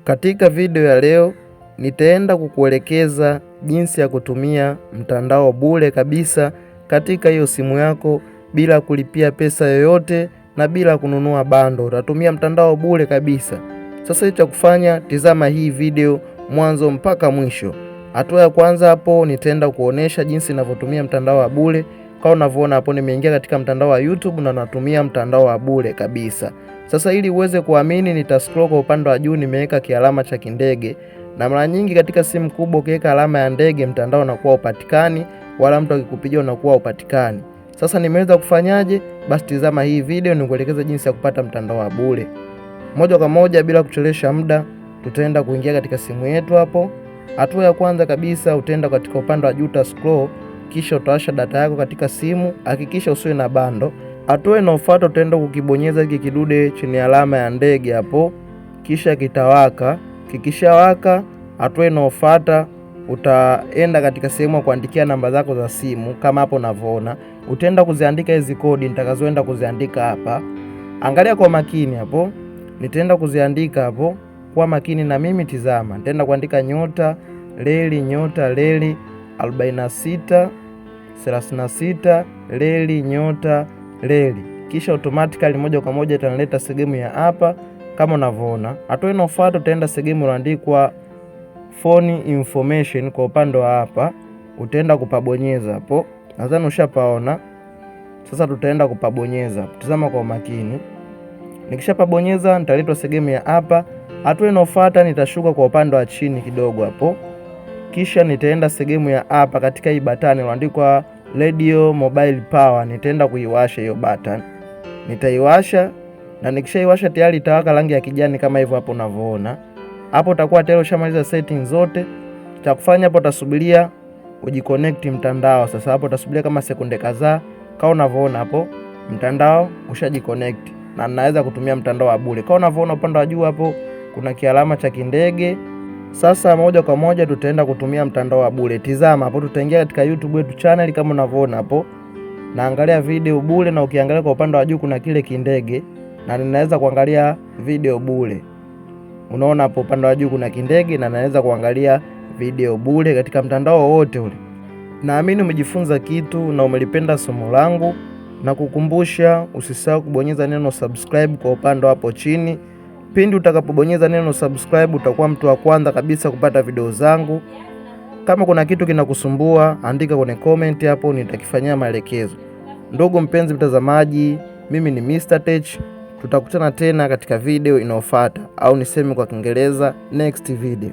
Katika video ya leo nitaenda kukuelekeza jinsi ya kutumia mtandao bure kabisa katika hiyo simu yako bila kulipia pesa yoyote na bila kununua bando. Utatumia mtandao bure kabisa. Sasa cha kufanya, tizama hii video mwanzo mpaka mwisho. Hatua ya kwanza hapo nitaenda kuonesha jinsi ninavyotumia mtandao wa bure. Kama unavyoona hapo nimeingia katika mtandao wa YouTube na natumia mtandao wa bure kabisa. Sasa ili uweze kuamini, nitascroll kwa upande wa juu, nimeweka kialama cha kindege. Na mara nyingi katika simu kubwa ukiweka alama ya ndege mtandao unakuwa upatikani, wala mtu akikupigia unakuwa upatikani. Sasa nimeweza kufanyaje? Basi tizama hii video nikuelekeza jinsi ya kupata mtandao wa bure. Moja kwa moja bila kuchelewesha muda, tutaenda kuingia katika simu yetu hapo. Hatua ya kwanza kabisa utaenda katika upande wa juu scroll, kisha utawasha data yako katika simu, hakikisha usiwe na bando. Hatua inayofuata utaenda kukibonyeza hiki kidude chenye alama ya ndege hapo, kisha kitawaka. Kikishawaka, hatua inayofuata utaenda katika sehemu ya kuandikia namba zako za simu kama hapo unavyoona. Utaenda kuziandika hizi kodi nitakazoenda kuziandika hapa. Angalia kwa makini hapo. Nitaenda kuziandika hapo kwa makini na mimi tizama. Nitaenda kuandika nyota leli 46 36 leli nyota leli, kisha automatically moja kwa moja itanileta sehemu ya hapa kama unavyoona. Hatua inayofuata utaenda sehemu iliyoandikwa phone information kwa upande wa hapa, utaenda kupabonyeza hapo. Nadhani ushapaona. Sasa tutaenda kupabonyeza. Tazama kwa makini. Nikishapabonyeza nitaletwa sehemu ya hapa. Hatua inayofuata nitashuka kwa upande wa chini kidogo hapo. Kisha nitaenda sehemu ya hapa katika hii button iliyoandikwa Radio Mobile Power. Nitaenda kuiwasha hiyo button. Nitaiwasha na nikishaiwasha tayari itawaka rangi ya kijani kama hivyo hapo unavyoona. Hapo utakuwa tayari ushamaliza settings zote. Cha kufanya hapo utasubiria ujiconnect mtandao. Sasa hapo utasubiria kama sekunde kadhaa. Kama unavyoona hapo mtandao ushajiconnect na naweza kutumia mtandao wa bure. Kama unavyoona upande wa juu hapo kuna kialama cha kindege. Sasa moja kwa moja tutaenda kutumia mtandao wa bure. Tizama hapo, tutaingia katika YouTube yetu channel kama unavyoona hapo. Naangalia video bure, na ukiangalia kwa upande wa juu kuna kile kindege na ninaweza kuangalia video bure. Unaona hapo upande wa juu kuna kindege na naweza kuangalia video bure katika mtandao wote ule. Naamini umejifunza kitu na umelipenda somo langu, na kukumbusha usisahau kubonyeza neno subscribe kwa upande hapo chini. Pindi utakapobonyeza neno subscribe utakuwa mtu wa kwanza kabisa kupata video zangu. Kama kuna kitu kinakusumbua, andika kwenye comment hapo, nitakifanyia maelekezo. Ndugu mpenzi mtazamaji, mimi ni Mr. Tech. Tutakutana tena katika video inayofuata, au niseme kwa Kiingereza next video.